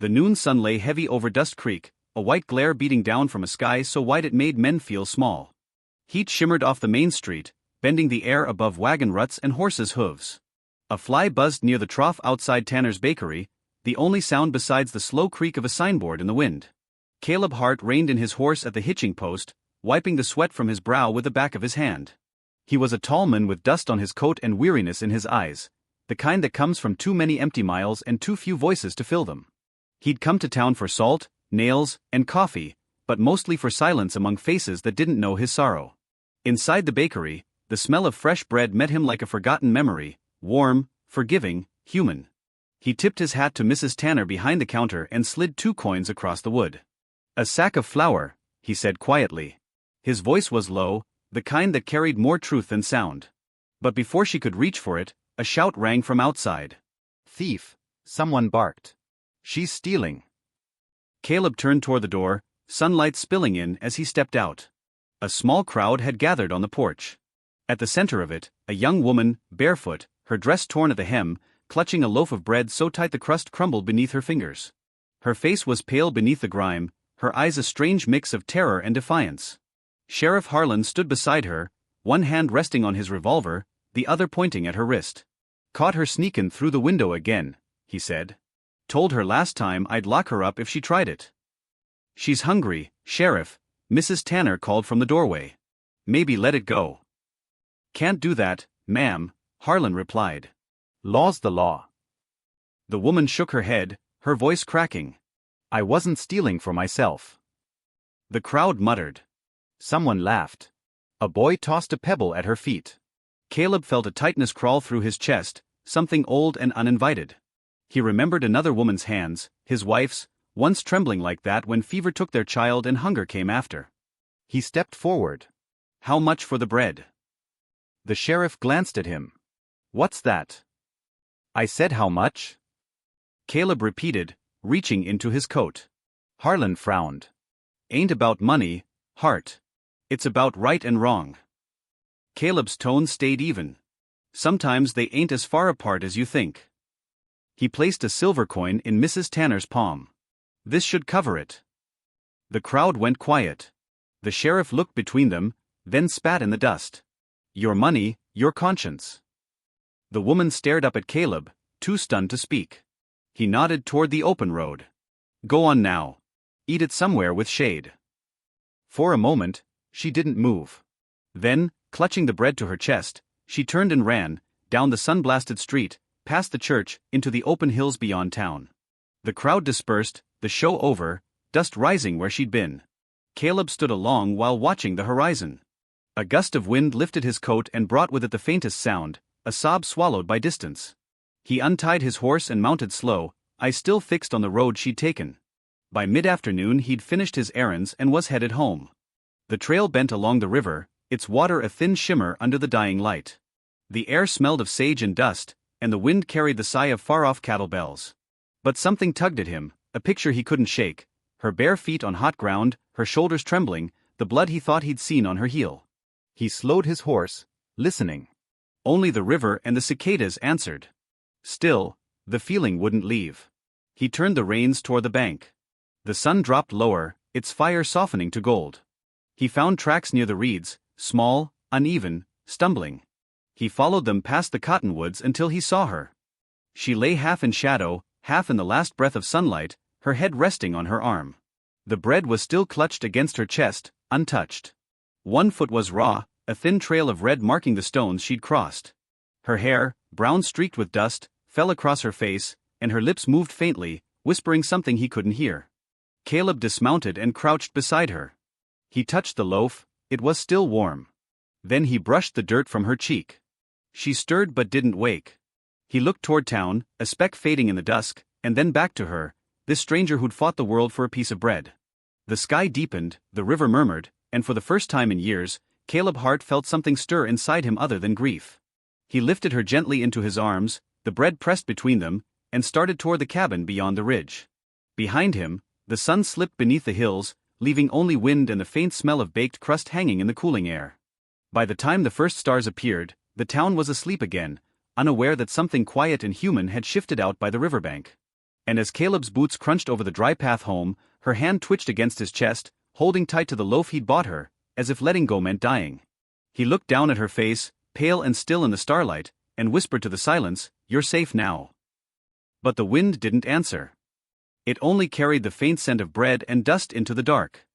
The noon sun lay heavy over Dust Creek, a white glare beating down from a sky so wide it made men feel small. Heat shimmered off the main street, bending the air above wagon ruts and horses' hooves. A fly buzzed near the trough outside Tanner's Bakery, the only sound besides the slow creak of a signboard in the wind. Caleb Hart reined in his horse at the hitching post, wiping the sweat from his brow with the back of his hand. He was a tall man with dust on his coat and weariness in his eyes, the kind that comes from too many empty miles and too few voices to fill them. He'd come to town for salt, nails, and coffee, but mostly for silence among faces that didn't know his sorrow. Inside the bakery, the smell of fresh bread met him like a forgotten memory, warm, forgiving, human. He tipped his hat to Mrs. Tanner behind the counter and slid 2 coins across the wood. "A sack of flour," he said quietly. His voice was low, the kind that carried more truth than sound. But before she could reach for it, a shout rang from outside. "Thief!" someone barked. "She's stealing." Caleb turned toward the door, sunlight spilling in as he stepped out. A small crowd had gathered on the porch. At the center of it, a young woman, barefoot, her dress torn at the hem, clutching a loaf of bread so tight the crust crumbled beneath her fingers. Her face was pale beneath the grime, her eyes a strange mix of terror and defiance. Sheriff Harlan stood beside her, one hand resting on his revolver, the other pointing at her wrist. "Caught her sneakin' through the window again," he said. "Told her last time I'd lock her up if she tried it." "She's hungry, Sheriff," Mrs. Tanner called from the doorway. "Maybe let it go." "Can't do that, ma'am," Harlan replied. "Law's the law." The woman shook her head, her voice cracking. "I wasn't stealing for myself." The crowd muttered. Someone laughed. A boy tossed a pebble at her feet. Caleb felt a tightness crawl through his chest, something old and uninvited. He remembered another woman's hands, his wife's, once trembling like that when fever took their child and hunger came after. He stepped forward. "How much for the bread?" The sheriff glanced at him. "What's that?" "I said how much?" Caleb repeated, reaching into his coat. Harlan frowned. "Ain't about money, Hart. It's about right and wrong." Caleb's tone stayed even. "Sometimes they ain't as far apart as you think." He placed a silver coin in Mrs. Tanner's palm. "This should cover it." The crowd went quiet. The sheriff looked between them, then spat in the dust. "Your money, your conscience." The woman stared up at Caleb, too stunned to speak. He nodded toward the open road. "Go on now. Eat it somewhere with shade." For a moment, she didn't move. Then, clutching the bread to her chest, she turned and ran, down the sun-blasted street, past the church, into the open hills beyond town. The crowd dispersed, the show over, dust rising where she'd been. Caleb stood a long while watching the horizon. A gust of wind lifted his coat and brought with it the faintest sound, a sob swallowed by distance. He untied his horse and mounted slow, eyes still fixed on the road she'd taken. By mid-afternoon he'd finished his errands and was headed home. The trail bent along the river, its water a thin shimmer under the dying light. The air smelled of sage and dust, and the wind carried the sigh of far-off cattle bells. But something tugged at him, a picture he couldn't shake, her bare feet on hot ground, her shoulders trembling, the blood he thought he'd seen on her heel. He slowed his horse, listening. Only the river and the cicadas answered. Still, the feeling wouldn't leave. He turned the reins toward the bank. The sun dropped lower, its fire softening to gold. He found tracks near the reeds, small, uneven, stumbling. He followed them past the cottonwoods until he saw her. She lay half in shadow, half in the last breath of sunlight, her head resting on her arm. The bread was still clutched against her chest, untouched. One foot was raw, a thin trail of red marking the stones she'd crossed. Her hair, brown streaked with dust, fell across her face, and her lips moved faintly, whispering something he couldn't hear. Caleb dismounted and crouched beside her. He touched the loaf, it was still warm. Then he brushed the dirt from her cheek. She stirred but didn't wake. He looked toward town, a speck fading in the dusk, and then back to her, this stranger who'd fought the world for a piece of bread. The sky deepened, the river murmured, and for the first time in years, Caleb Hart felt something stir inside him other than grief. He lifted her gently into his arms, the bread pressed between them, and started toward the cabin beyond the ridge. Behind him, the sun slipped beneath the hills, leaving only wind and the faint smell of baked crust hanging in the cooling air. By the time the first stars appeared, the town was asleep again, unaware that something quiet and human had shifted out by the riverbank. And as Caleb's boots crunched over the dry path home, her hand twitched against his chest, holding tight to the loaf he'd bought her, as if letting go meant dying. He looked down at her face, pale and still in the starlight, and whispered to the silence, "You're safe now." But the wind didn't answer. It only carried the faint scent of bread and dust into the dark.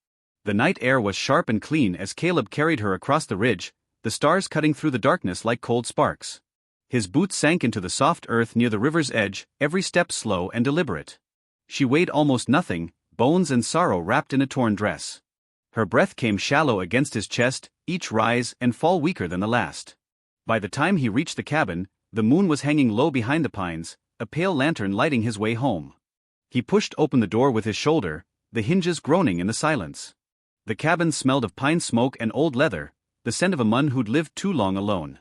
The night air was sharp and clean as Caleb carried her across the ridge, the stars cutting through the darkness like cold sparks. His boots sank into the soft earth near the river's edge, every step slow and deliberate. She weighed almost nothing, bones and sorrow wrapped in a torn dress. Her breath came shallow against his chest, each rise and fall weaker than the last. By the time he reached the cabin, the moon was hanging low behind the pines, a pale lantern lighting his way home. He pushed open the door with his shoulder, the hinges groaning in the silence. The cabin smelled of pine smoke and old leather, the scent of a man who'd lived too long alone.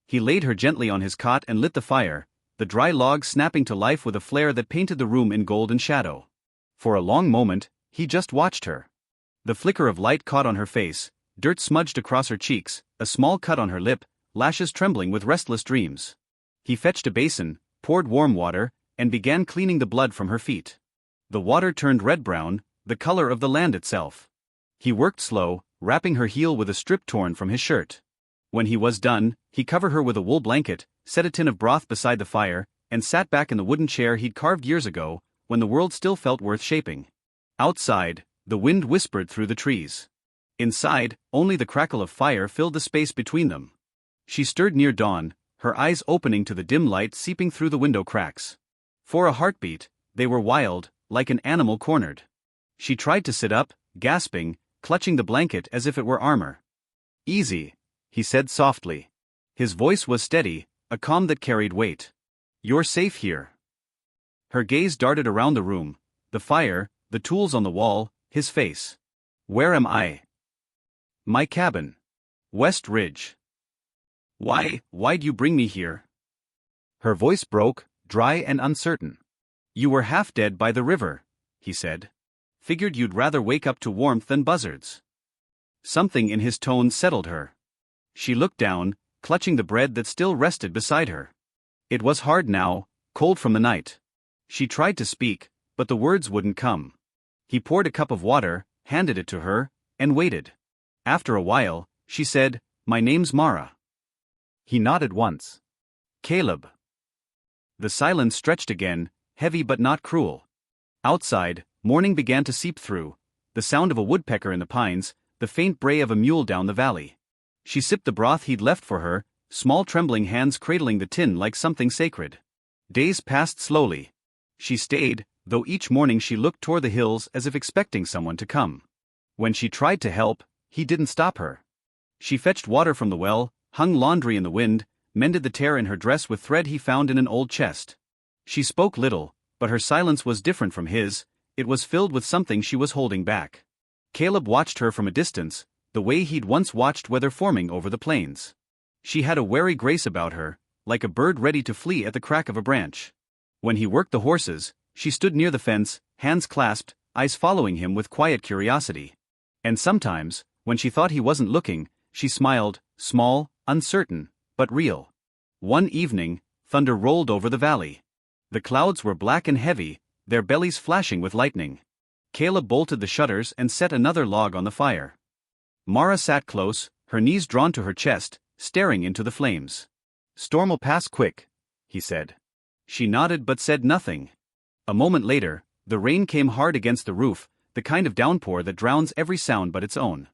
He laid her gently on his cot and lit the fire, the dry logs snapping to life with a flare that painted the room in golden shadow. For a long moment, he just watched her. The flicker of light caught on her face, dirt smudged across her cheeks, a small cut on her lip, lashes trembling with restless dreams. He fetched a basin, poured warm water, and began cleaning the blood from her feet. The water turned red-brown, the color of the land itself. He worked slow, wrapping her heel with a strip torn from his shirt. When he was done, he covered her with a wool blanket, set a tin of broth beside the fire, and sat back in the wooden chair he'd carved years ago, when the world still felt worth shaping. Outside, the wind whispered through the trees. Inside, only the crackle of fire filled the space between them. She stirred near dawn, her eyes opening to the dim light seeping through the window cracks. For a heartbeat, they were wild, like an animal cornered. She tried to sit up, gasping, clutching the blanket as if it were armor. "Easy," he said softly. His voice was steady, a calm that carried weight. "You're safe here." Her gaze darted around the room, the fire, the tools on the wall, his face. "Where am I?" "My cabin. West Ridge." Why'd you bring me here?" Her voice broke, dry and uncertain. "You were half dead by the river," he said. "Figured you'd rather wake up to warmth than buzzards." Something in his tone settled her. She looked down, clutching the bread that still rested beside her. It was hard now, cold from the night. She tried to speak, but the words wouldn't come. He poured a cup of water, handed it to her, and waited. After a while, she said, "My name's Mara." He nodded once. "Caleb." The silence stretched again, heavy but not cruel. Outside, morning began to seep through, the sound of a woodpecker in the pines, the faint bray of a mule down the valley. She sipped the broth he'd left for her, small trembling hands cradling the tin like something sacred. Days passed slowly. She stayed, though each morning she looked toward the hills as if expecting someone to come. When she tried to help, he didn't stop her. She fetched water from the well, hung laundry in the wind, mended the tear in her dress with thread he found in an old chest. She spoke little, but her silence was different from his, it was filled with something she was holding back. Caleb watched her from a distance, the way he'd once watched weather forming over the plains. She had a wary grace about her, like a bird ready to flee at the crack of a branch. When he worked the horses, she stood near the fence, hands clasped, eyes following him with quiet curiosity. And sometimes, when she thought he wasn't looking, she smiled, small, uncertain, but real. One evening, thunder rolled over the valley. The clouds were black and heavy, their bellies flashing with lightning. Caleb bolted the shutters and set another log on the fire. Mara sat close, her knees drawn to her chest, staring into the flames. "Storm'll pass quick," he said. She nodded but said nothing. A moment later, the rain came hard against the roof, the kind of downpour that drowns every sound but its own.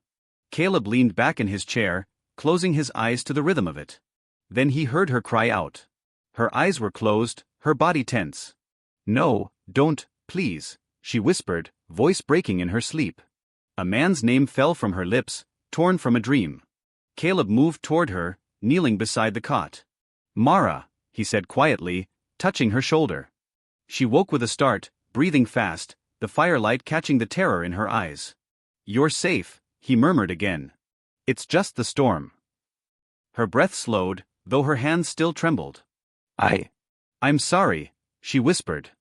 Caleb leaned back in his chair, closing his eyes to the rhythm of it. Then he heard her cry out. Her eyes were closed, her body tense. "No, don't, please," she whispered, voice breaking in her sleep. A man's name fell from her lips, torn from a dream. Caleb moved toward her, kneeling beside the cot. "Mara," he said quietly, touching her shoulder. She woke with a start, breathing fast, the firelight catching the terror in her eyes. "You're safe," he murmured again. "It's just the storm." Her breath slowed, though her hands still trembled. I'm sorry," she whispered.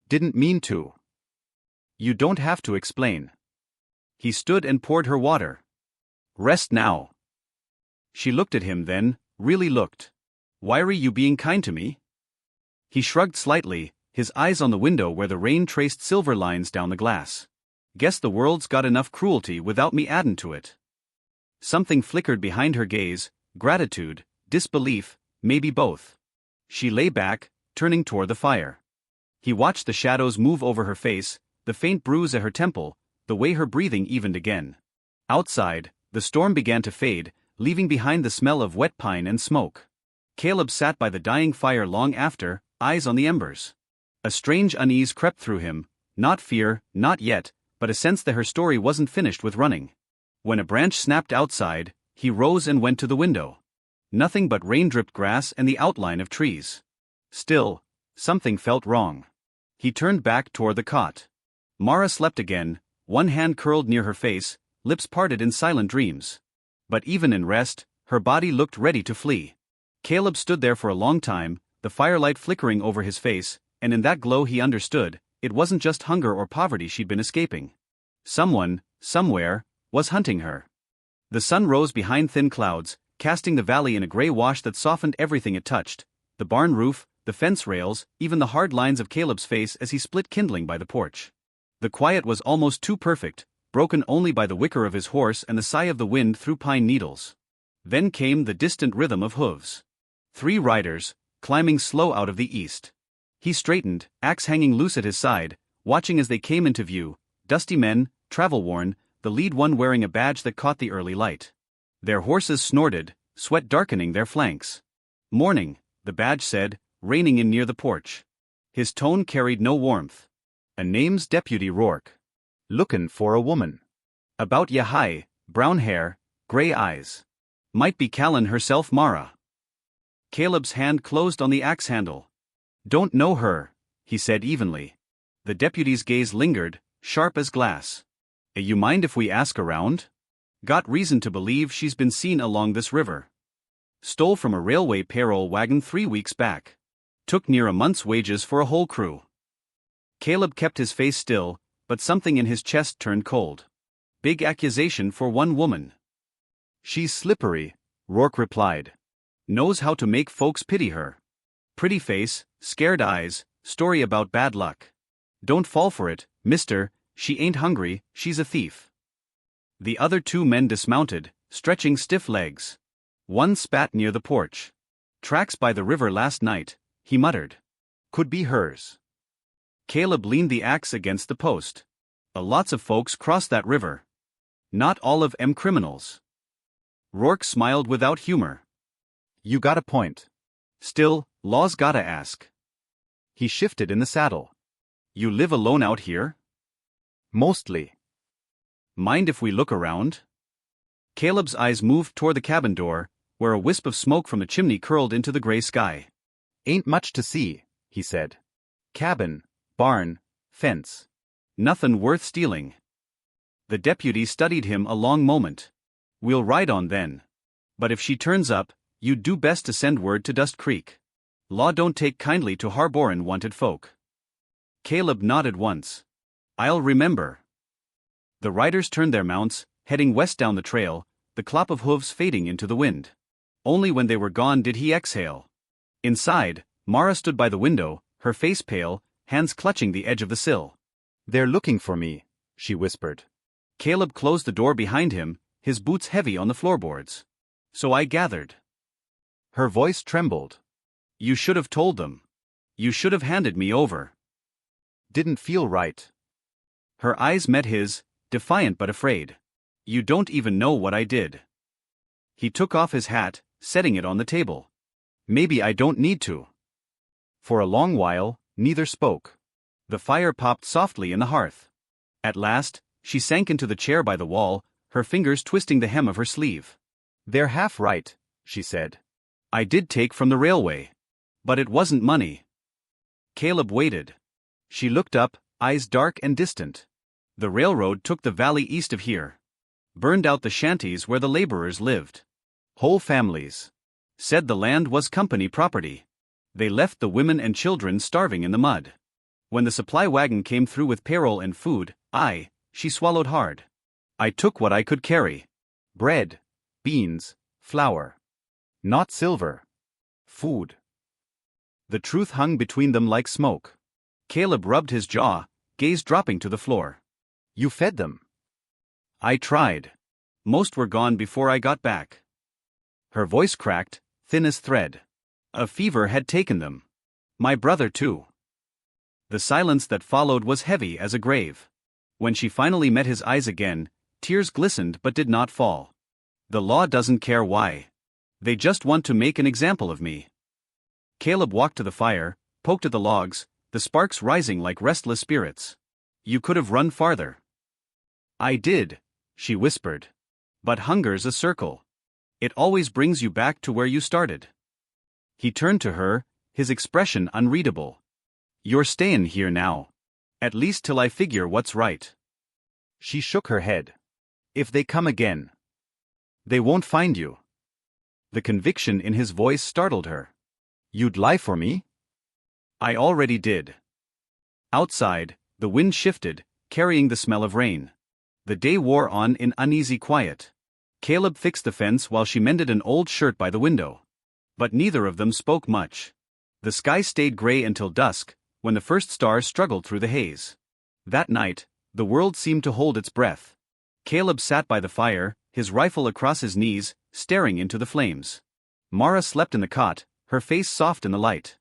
"Didn't mean to." "You don't have to explain." He stood and poured her water. "Rest now." She looked at him then, really looked. "Why're you being kind to me?" He shrugged slightly, his eyes on the window where the rain traced silver lines down the glass. Guess the world's got enough cruelty without me addin' to it. Something flickered behind her gaze, gratitude, disbelief, maybe both. She lay back, turning toward the fire. He watched the shadows move over her face, the faint bruise at her temple, the way her breathing evened again. Outside, the storm began to fade, leaving behind the smell of wet pine and smoke. Caleb sat by the dying fire long after, eyes on the embers. A strange unease crept through him, not fear, not yet, but a sense that her story wasn't finished with running. When a branch snapped outside, he rose and went to the window. Nothing but rain-dripped grass and the outline of trees. Still, something felt wrong. He turned back toward the cot. Mara slept again, one hand curled near her face, lips parted in silent dreams. But even in rest, her body looked ready to flee. Caleb stood there for a long time, the firelight flickering over his face, and in that glow he understood, it wasn't just hunger or poverty she'd been escaping. Someone, somewhere, was hunting her. The sun rose behind thin clouds, casting the valley in a gray wash that softened everything it touched, the barn roof, the fence rails, even the hard lines of Caleb's face as he split kindling by the porch. The quiet was almost too perfect, broken only by the whicker of his horse and the sigh of the wind through pine needles. Then came the distant rhythm of hooves. 3 riders, climbing slow out of the east. He straightened, axe hanging loose at his side, watching as they came into view, dusty men, travel-worn, the lead one wearing a badge that caught the early light. Their horses snorted, sweat darkening their flanks. "Morning," the badge said, reining in near the porch. His tone carried no warmth. "A name's Deputy Rourke. Lookin' for a woman. About ya high, brown hair, gray eyes. Might be Callan herself, Mara." Caleb's hand closed on the axe handle. "Don't know her," he said evenly. The deputy's gaze lingered, sharp as glass. "You mind if we ask around? Got reason to believe she's been seen along this river. Stole from a railway payroll wagon 3 weeks back. Took near a month's wages for a whole crew." Caleb kept his face still, but something in his chest turned cold. Big accusation for one woman. "She's slippery," Rourke replied. "Knows how to make folks pity her. Pretty face, scared eyes, story about bad luck. Don't fall for it, mister, she ain't hungry, she's a thief." The other 2 men dismounted, stretching stiff legs. One spat near the porch. "Tracks by the river last night," he muttered. "Could be hers." Caleb leaned the axe against the post. "Lots of folks cross that river. Not all of 'em criminals." Rourke smiled without humor. "You got a point. Still, law's gotta ask." He shifted in the saddle. "You live alone out here?" "Mostly." "Mind if we look around?" Caleb's eyes moved toward the cabin door, where a wisp of smoke from the chimney curled into the gray sky. "Ain't much to see," he said. "Cabin, barn, fence. Nothin' worth stealing." The deputy studied him a long moment. "We'll ride on then. But if she turns up, you'd do best to send word to Dust Creek. Law don't take kindly to harborin' wanted folk." Caleb nodded once. "I'll remember." The riders turned their mounts, heading west down the trail, the clop of hooves fading into the wind. Only when they were gone did he exhale. Inside, Mara stood by the window, her face pale, hands clutching the edge of the sill. "They're looking for me," she whispered. Caleb closed the door behind him, his boots heavy on the floorboards. "So I gathered." Her voice trembled. "You should have told them. You should have handed me over." "Didn't feel right." Her eyes met his, defiant but afraid. "You don't even know what I did." He took off his hat, setting it on the table. "Maybe I don't need to." For a long while, neither spoke. The fire popped softly in the hearth. At last, she sank into the chair by the wall, her fingers twisting the hem of her sleeve. "They're half right," she said. "I did take from the railway. But it wasn't money." Caleb waited. She looked up, eyes dark and distant. "The railroad took the valley east of here. Burned out the shanties where the laborers lived. Whole families. Said the land was company property. They left the women and children starving in the mud. When the supply wagon came through with payroll and food, she swallowed hard. I took what I could carry. Bread, beans, flour. Not silver. Food." The truth hung between them like smoke. Caleb rubbed his jaw, gaze dropping to the floor. You fed them? I tried. Most were gone before I got back. Her voice cracked, thin as thread. A fever had taken them. My brother too. The silence that followed was heavy as a grave. When she finally met his eyes again, tears glistened but did not fall. The law doesn't care why. They just want to make an example of me. Caleb walked to the fire, poked at the logs, the sparks rising like restless spirits. You could have run farther. I did, she whispered. But hunger's a circle. It always brings you back to where you started. He turned to her, his expression unreadable. You're stayin' here now. At least till I figure what's right. She shook her head. If they come again, they won't find you. The conviction in his voice startled her. You'd lie for me? I already did. Outside, the wind shifted, carrying the smell of rain. The day wore on in uneasy quiet. Caleb fixed the fence while she mended an old shirt by the window. But neither of them spoke much. The sky stayed gray until dusk, when the first stars struggled through the haze. That night, the world seemed to hold its breath. Caleb sat by the fire, his rifle across his knees, staring into the flames. Mara slept in the cot, her face soft in the light.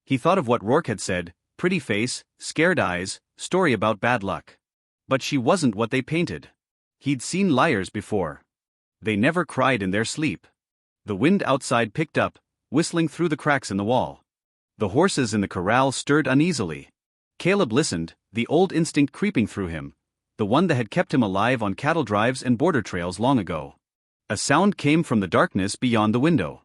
He thought of what Rourke had said, pretty face, scared eyes, story about bad luck. But she wasn't what they painted. He'd seen liars before. They never cried in their sleep. The wind outside picked up, whistling through the cracks in the wall. The horses in the corral stirred uneasily. Caleb listened, the old instinct creeping through him, the one that had kept him alive on cattle drives and border trails long ago. A sound came from the darkness beyond the window.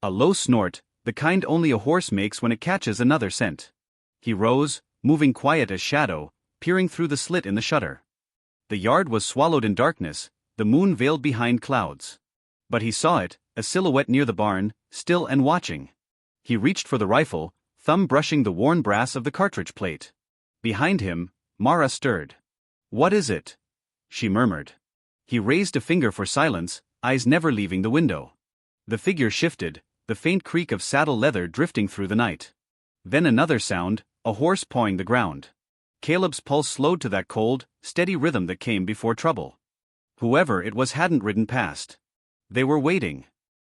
A low snort, the kind only a horse makes when it catches another scent. He rose, moving quiet as shadow, peering through the slit in the shutter. The yard was swallowed in darkness, the moon veiled behind clouds. But he saw it, a silhouette near the barn, still and watching. He reached for the rifle, thumb brushing the worn brass of the cartridge plate. Behind him, Mara stirred. What is it? She murmured. He raised a finger for silence, eyes never leaving the window. The figure shifted, the faint creak of saddle leather drifting through the night. Then another sound, a horse pawing the ground. Caleb's pulse slowed to that cold, steady rhythm that came before trouble. Whoever it was hadn't ridden past. They were waiting.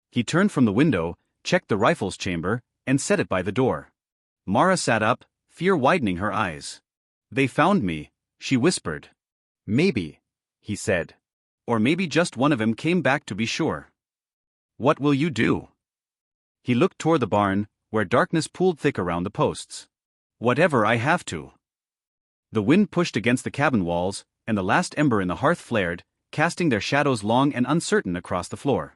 He turned from the window, checked the rifle's chamber, and set it by the door. Mara sat up, fear widening her eyes. They found me, she whispered. Maybe, he said. Or maybe just one of them came back to be sure. What will you do? He looked toward the barn, where darkness pooled thick around the posts. Whatever I have to. The wind pushed against the cabin walls, and the last ember in the hearth flared, casting their shadows long and uncertain across the floor.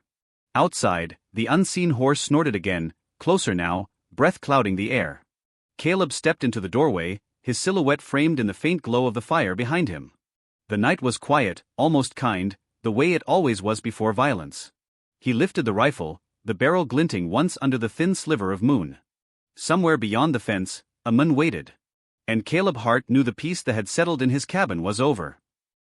Outside, the unseen horse snorted again, closer now, breath clouding the air. Caleb stepped into the doorway, his silhouette framed in the faint glow of the fire behind him. The night was quiet, almost kind, the way it always was before violence. He lifted the rifle, the barrel glinting once under the thin sliver of moon. Somewhere beyond the fence, a man waited. And Caleb Hart knew the peace that had settled in his cabin was over.